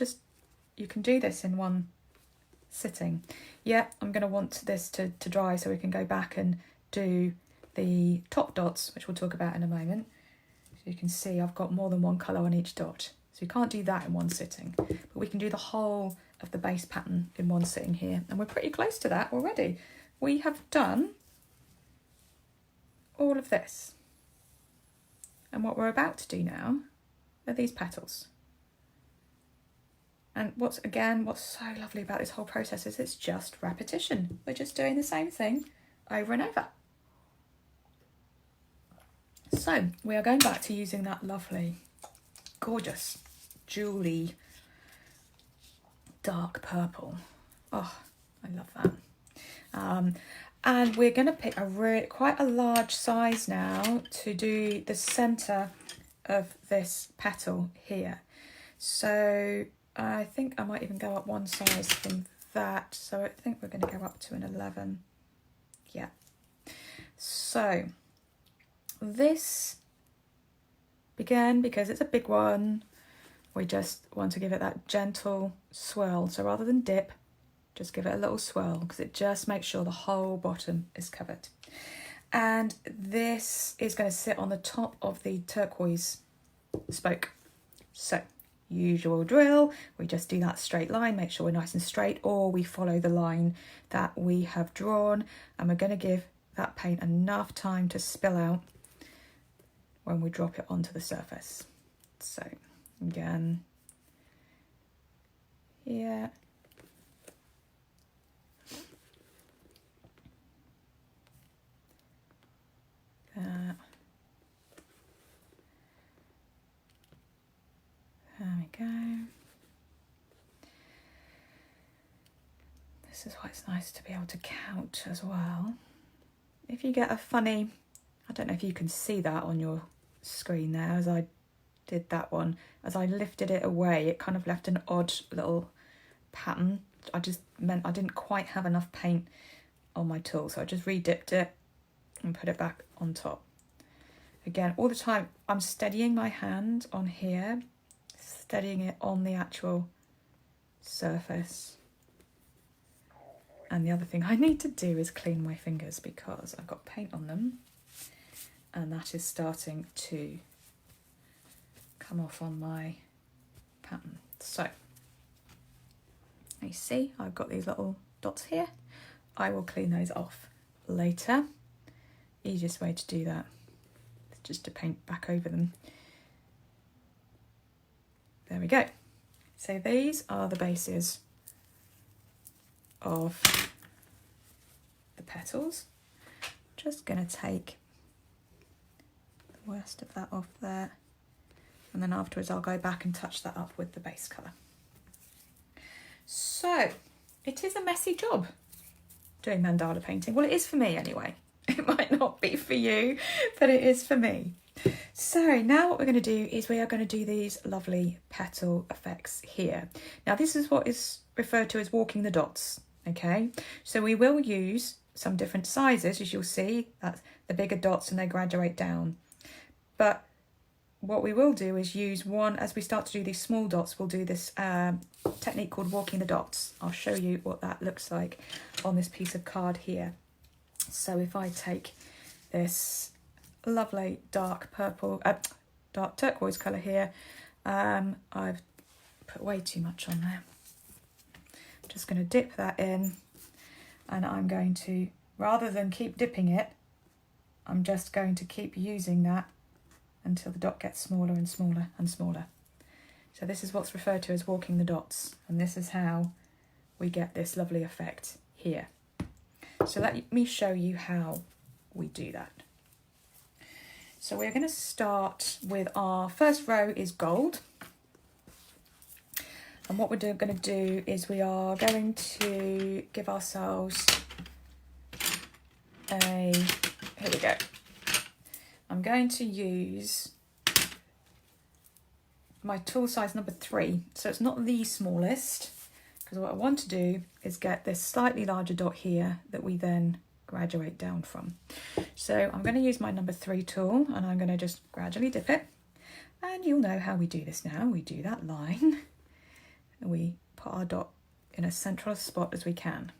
do this in one sitting. Yeah, I'm going to want this to dry so we can go back and do the top dots, which we'll talk about in a moment. So you can see I've got more than one colour on each dot. So we can't do that in one sitting, but we can do the whole of the base pattern in one sitting here. And we're pretty close to that already. We have done all of this. And what we're about to do now are these petals. And what's so lovely about this whole process is it's just repetition. We're just doing the same thing over and over. So we are going back to using that lovely, gorgeous, jewelly, dark purple. Oh, I love that. And we're going to pick quite a large size now to do the centre of this petal here. So I think I might even go up one size from that. So I think we're going to go up to an 11. Yeah. So this, again, because it's a big one, we just want to give it that gentle swirl. So rather than dip, just give it a little swirl because it just makes sure the whole bottom is covered. And this is going to sit on the top of the turquoise spoke. So usual drill, we just do that straight line, make sure we're nice and straight, or we follow the line that we have drawn, and we're going to give that paint enough time to spill out when we drop it onto the surface. So again, here, that. There we go. This is why it's nice to be able to count as well. If you get a funny, I don't know if you can see that on your screen there, as I did that one, as I lifted it away, it kind of left an odd little pattern. I just meant I didn't quite have enough paint on my tool, so I just re-dipped it and put it back on top. Again, all the time I'm steadying my hand on here, steadying it on the actual surface. And the other thing I need to do is clean my fingers because I've got paint on them and that is starting to come off on my pattern. So you see I've got these little dots here. I will clean those off later. Easiest way to do that is just to paint back over them. There we go. So these are the bases of the petals. Just going to take the worst of that off there, and then afterwards I'll go back and touch that up with the base colour. So it is a messy job doing mandala painting. Well, it is for me anyway. It might not be for you, but it is for me. So now what we're going to do is we are going to do these lovely petal effects here. Now this is what is referred to as walking the dots, okay? So we will use some different sizes, as you'll see. That's the bigger dots and they graduate down. But what we will do is use one, as we start to do these small dots, we'll do this technique called walking the dots. I'll show you what that looks like on this piece of card here. So if I take this lovely dark purple, dark turquoise colour here, I've put way too much on there. I'm just going to dip that in, and I'm going to, rather than keep dipping it, I'm just going to keep using that until the dot gets smaller and smaller and smaller. So this is what's referred to as walking the dots, and this is how we get this lovely effect here. So let me show you how we do that. So we're going to start with our first row is gold. And what we're going to do is we are going to give ourselves here we go. I'm going to use my tool size number 3. So it's not the smallest, because what I want to do is get this slightly larger dot here that we then graduate down from. So I'm going to use my number 3 tool, and I'm going to just gradually dip it. And you'll know how we do this now. We do that line, and we put our dot in as central a spot as we can.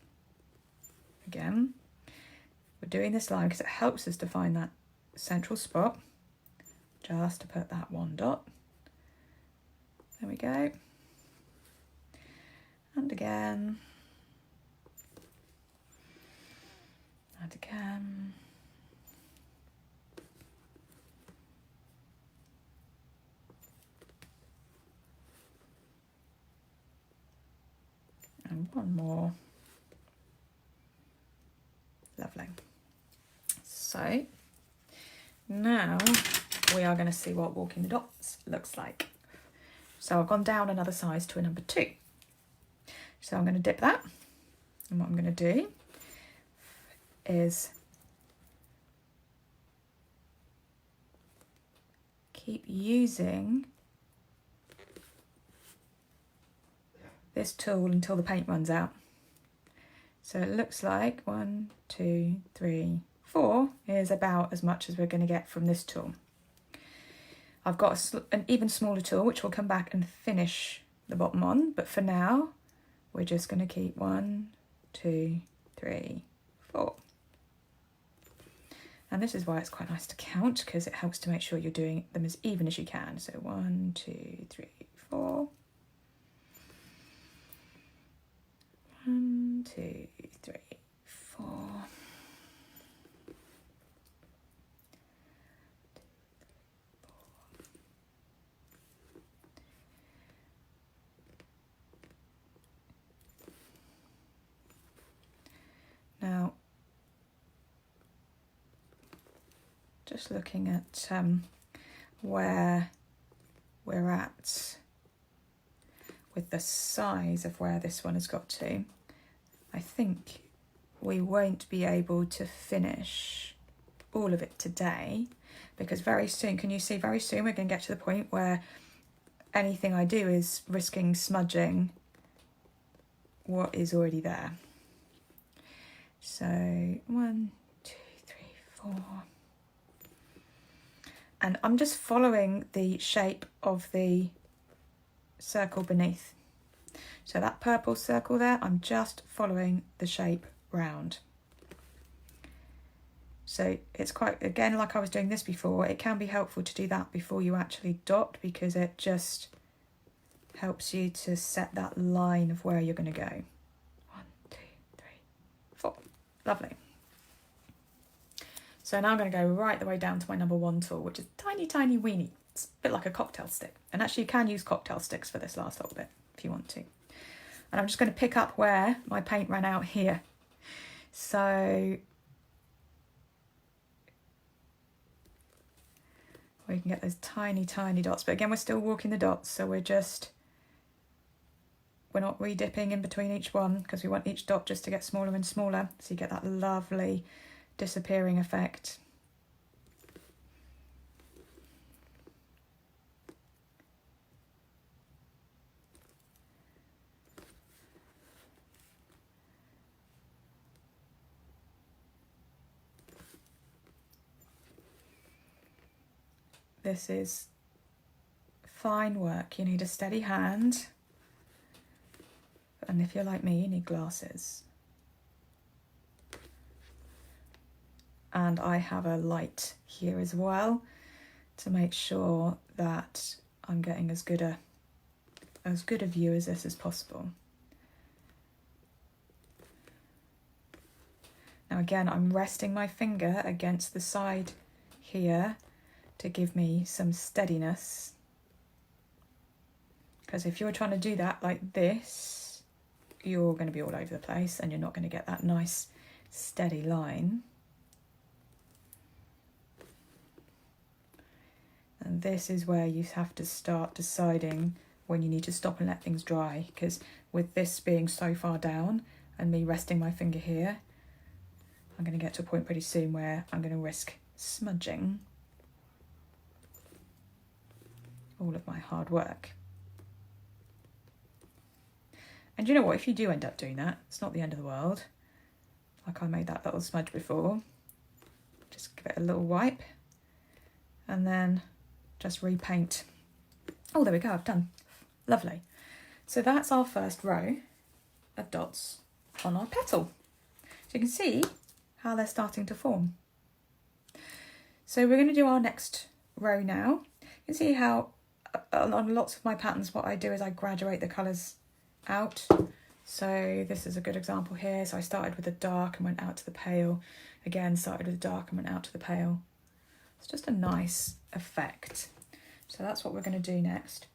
Again, we're doing this line because it helps us to find that central spot, just to put that one dot. There we go. And again. And again. And one more. Lovely. So now we are going to see what walking the dots looks like. So I've gone down another size to a number 2. So I'm going to dip that, and what I'm going to do is keep using this tool until the paint runs out. So it looks like 1, 2, 3, 4 is about as much as we're going to get from this tool. I've got an even smaller tool which will come back and finish the bottom on, but for now we're just going to keep 1, 2, 3, 4. And this is why it's quite nice to count, because it helps to make sure you're doing them as even as you can. So 1, 2, 3, 4. 1, 2, 3, 4. Now, just looking at where we're at with the size of where this one has got to, I think we won't be able to finish all of it today, because very soon, can you see, very soon we're going to get to the point where anything I do is risking smudging what is already there. So 1, 2, 3, 4. And I'm just following the shape of the circle beneath. So that purple circle there, I'm just following the shape round. So it's quite, again, like I was doing this before, it can be helpful to do that before you actually dot, because it just helps you to set that line of where you're going to go. 1, 2, 3, 4. Lovely. So now I'm going to go right the way down to my number 1 tool, which is tiny, tiny, weeny. It's a bit like a cocktail stick. And actually you can use cocktail sticks for this last little bit if you want to. And I'm just going to pick up where my paint ran out here. So we can get those tiny, tiny dots. But again, we're still walking the dots. So we're not re-dipping in between each one because we want each dot just to get smaller and smaller. So you get that lovely disappearing effect. This is fine work. You need a steady hand. And if you're like me, you need glasses. And I have a light here as well to make sure that I'm getting as good a view as this as possible. Now again, I'm resting my finger against the side here to give me some steadiness. Because if you're trying to do that like this, you're going to be all over the place and you're not going to get that nice steady line. And this is where you have to start deciding when you need to stop and let things dry, because with this being so far down and me resting my finger here, I'm going to get to a point pretty soon where I'm going to risk smudging all of my hard work. And you know what, if you do end up doing that, it's not the end of the world. Like I made that little smudge before. Just give it a little wipe and then just repaint. Oh, there we go, I've done. Lovely. So that's our first row of dots on our petal. So you can see how they're starting to form. So we're going to do our next row now. You can see how on lots of my patterns what I do is I graduate the colours out. So this is a good example here. So I started with the dark and went out to the pale. Again, started with the dark and went out to the pale. It's just a nice effect. So that's what we're going to do next.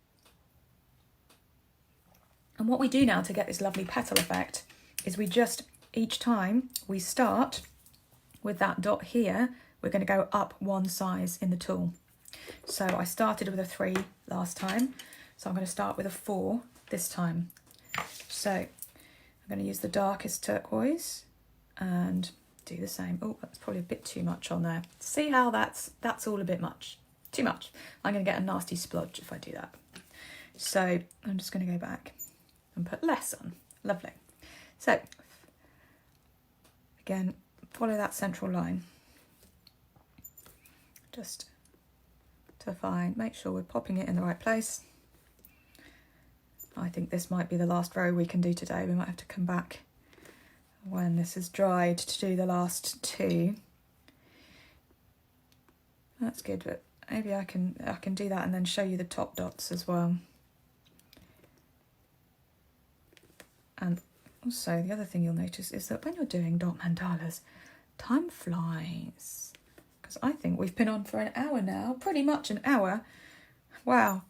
And what we do now to get this lovely petal effect is we just, each time we start with that dot here, we're going to go up one size in the tool. So I started with a 3 last time, so I'm going to start with a 4 this time. So I'm going to use the darkest turquoise and do the same. Oh, that's probably a bit too much on there. See how that's all a bit much. Too much. I'm going to get a nasty splodge if I do that. So I'm just going to go back and put less on. Lovely. So again, follow that central line. Just to make sure we're popping it in the right place. I think this might be the last row we can do today. We might have to come back when this is dried to do the last 2. That's good, but maybe I can do that and then show you the top dots as well. And also the other thing you'll notice is that when you're doing dot mandalas, time flies. Because I think we've been on for an hour now, pretty much an hour. Wow.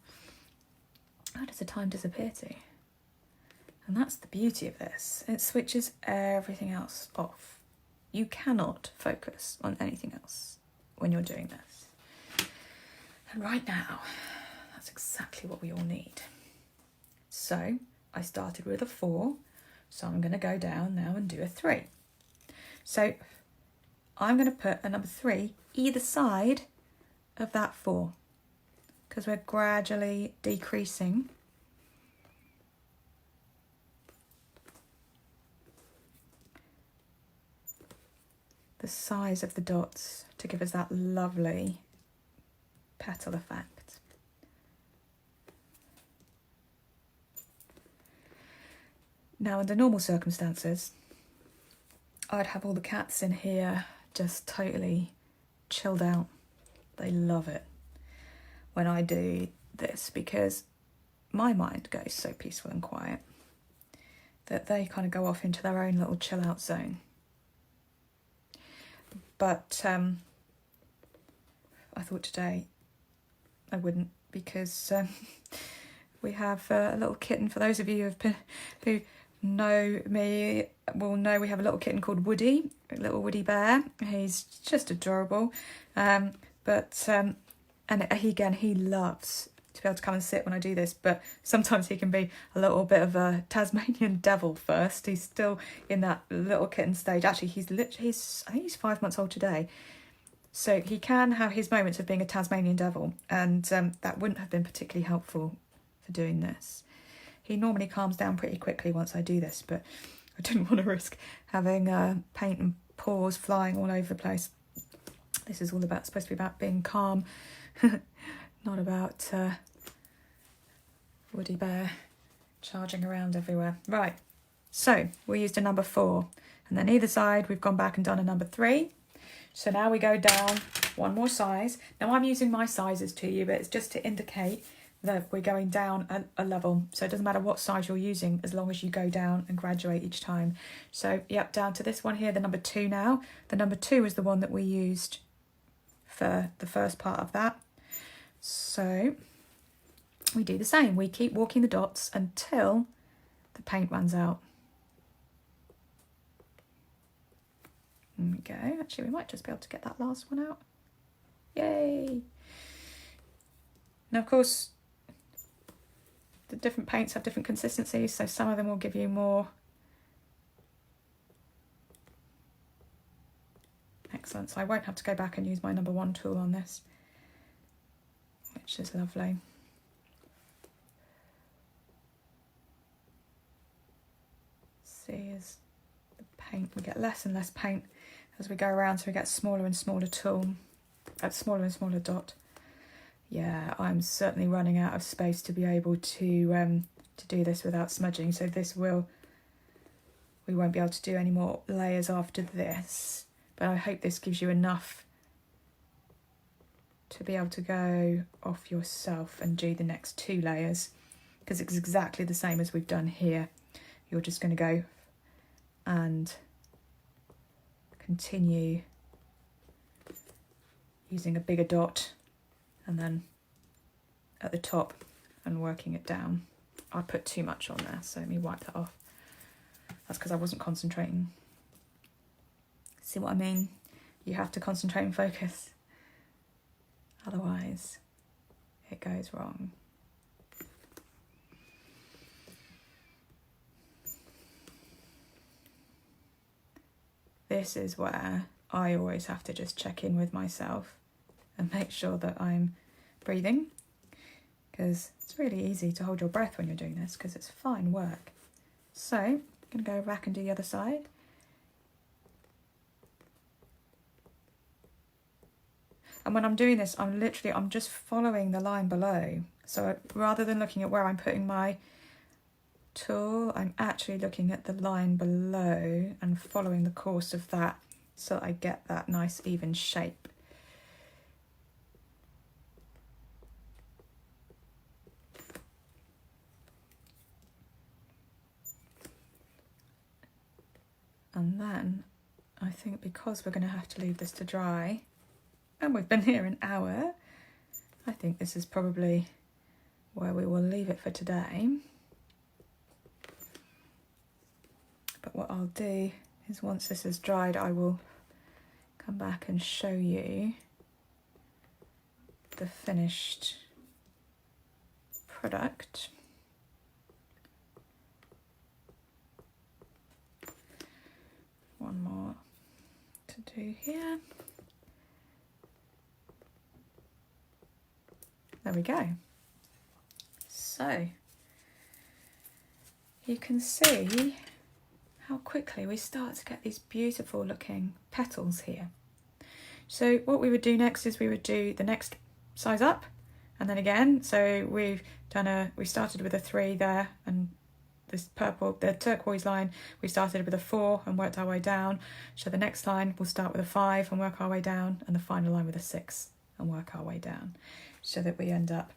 How does the time disappear to? And that's the beauty of this. It switches everything else off. You cannot focus on anything else when you're doing this. And right now, that's exactly what we all need. So I started with a 4, so I'm going to go down now and do a 3. So I'm going to put a number 3 either side of that 4, because we're gradually decreasing. The size of the dots to give us that lovely petal effect. Now, under normal circumstances, I'd have all the cats in here just totally chilled out. They love it when I do this because my mind goes so peaceful and quiet that they kind of go off into their own little chill out zone. But I thought today I wouldn't, because we have a little kitten. For those of you who know me will know we have a little kitten called Woody, a little Woody bear. He's just adorable. And he loves to be able to come and sit when I do this, but sometimes he can be a little bit of a Tasmanian devil first. He's still in that little kitten stage. Actually, I think he's 5 months old today. So he can have his moments of being a Tasmanian devil, and that wouldn't have been particularly helpful for doing this. He normally calms down pretty quickly once I do this, but I didn't want to risk having paint and paws flying all over the place. This is all supposed to be about being calm, not about Woody Bear charging around everywhere. Right, so we used a number 4, and then either side we've gone back and done a number 3. So now we go down one more size. Now I'm using my sizes to you, but it's just to indicate that we're going down a level. So it doesn't matter what size you're using as long as you go down and graduate each time. So yep, down to this one here, the number 2 now. The number 2 is the one that we used for the first part of that. So we do the same. We keep walking the dots until the paint runs out. There we go. Actually, we might just be able to get that last one out. Yay! Now, of course, the different paints have different consistencies, so some of them will give you more. Excellent. So I won't have to go back and use my number 1 tool on this, which is lovely. See, as the paint, we get less and less paint as we go around, so we get smaller and smaller tool, smaller and smaller dot. Yeah, I'm certainly running out of space to be able to do this without smudging. So we won't be able to do any more layers after this. But I hope this gives you enough to be able to go off yourself and do the next 2 layers, because it's exactly the same as we've done here. You're just going to go and continue using a bigger dot, and then at the top and working it down. I put too much on there, so let me wipe that off. That's because I wasn't concentrating. See what I mean? You have to concentrate and focus. Otherwise, it goes wrong. This is where I always have to just check in with myself and make sure that I'm breathing, because it's really easy to hold your breath when you're doing this, because it's fine work. So I'm going to go back and do the other side. And when I'm doing this, I'm just following the line below. So rather than looking at where I'm putting my tool, I'm actually looking at the line below and following the course of that, so I get that nice even shape. And then I think, because we're going to have to leave this to dry, and we've been here an hour, I think this is probably where we will leave it for today. But what I'll do is, once this is dried, I will come back and show you the finished product. One more to do here. There we go. So you can see how quickly we start to get these beautiful looking petals here. So what we would do next is we would do the next size up, and then again. So we started with a 3 there, and this purple, the turquoise line, we started with a 4 and worked our way down. So the next line we'll start with a 5 and work our way down, and the final line with a 6 and work our way down, so that we end up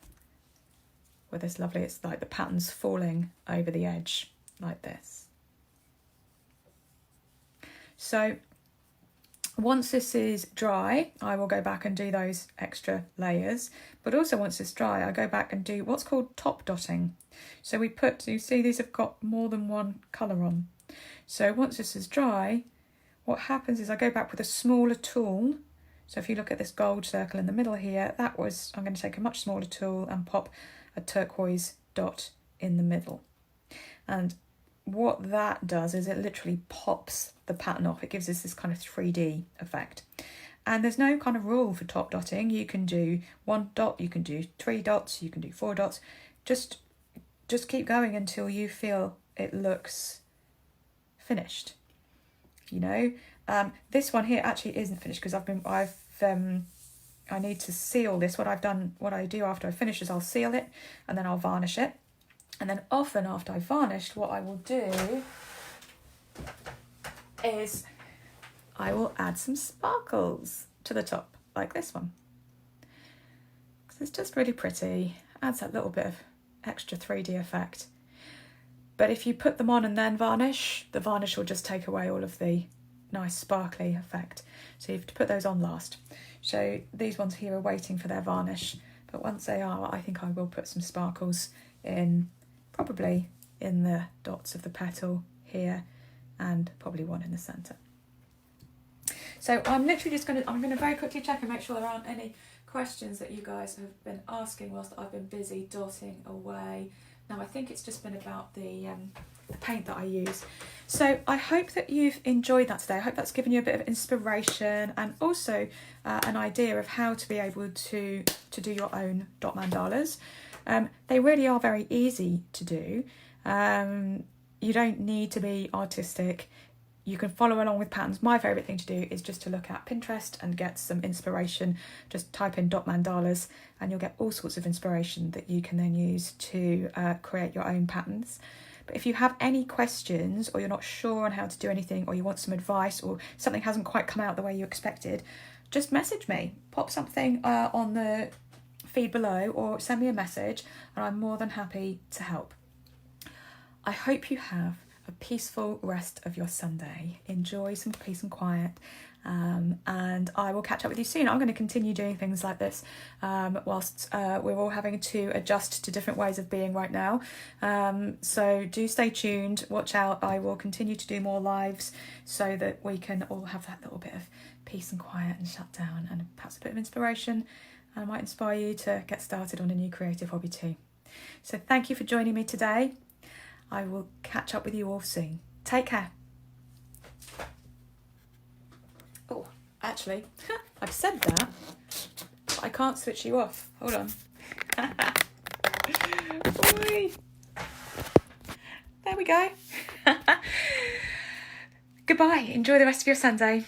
with this lovely, it's like the pattern's falling over the edge like this. So Once this is dry, I will go back and do those extra layers. But also once it's dry, I go back and do what's called top dotting. So we put, you see these have got more than one colour on. So once this is dry, what happens is I go back with a smaller tool. So if you look at this gold circle in the middle here, I'm going to take a much smaller tool and pop a turquoise dot in the middle. And what that does is it literally pops the pattern off. It gives us this kind of 3D effect. And there's no kind of rule for top dotting. You can do 1 dot, you can do 3 dots, you can do 4 dots. Just keep going until you feel it looks finished. You know, this one here actually isn't finished because I need to seal this. What I do after I finish is I'll seal it and then I'll varnish it. And then often after I've varnished, what I will do is I will add some sparkles to the top, like this one. Because it's just really pretty, adds that little bit of extra 3D effect. But if you put them on and then varnish, the varnish will just take away all of the nice sparkly effect. So you have to put those on last. So these ones here are waiting for their varnish. But once they are, I think I will put some sparkles in, probably in the dots of the petal here and probably one in the centre. So I'm literally just I'm going to very quickly check and make sure there aren't any questions that you guys have been asking whilst I've been busy dotting away. Now I think it's just been about the paint that I use. So I hope that you've enjoyed that today. I hope that's given you a bit of inspiration and also an idea of how to be able to do your own dot mandalas. They really are very easy to do. You don't need to be artistic. You can follow along with patterns. My favourite thing to do is just to look at Pinterest and get some inspiration. Just type in dot mandalas and you'll get all sorts of inspiration that you can then use to create your own patterns. But if you have any questions or you're not sure on how to do anything or you want some advice or something hasn't quite come out the way you expected, just message me. Pop something on the feed below or send me a message and I'm more than happy to help. I hope you have a peaceful rest of your Sunday. Enjoy some peace and quiet, and I will catch up with you soon. I'm going to continue doing things like this whilst we're all having to adjust to different ways of being right now. So do stay tuned, watch out. I will continue to do more lives so that we can all have that little bit of peace and quiet and shut down and perhaps a bit of inspiration. And I might inspire you to get started on a new creative hobby too. So thank you for joining me today. I will catch up with you all soon. Take care. Oh, actually, I've said that, but I can't switch you off. Hold on. Oi. There we go. Goodbye. Enjoy the rest of your Sunday.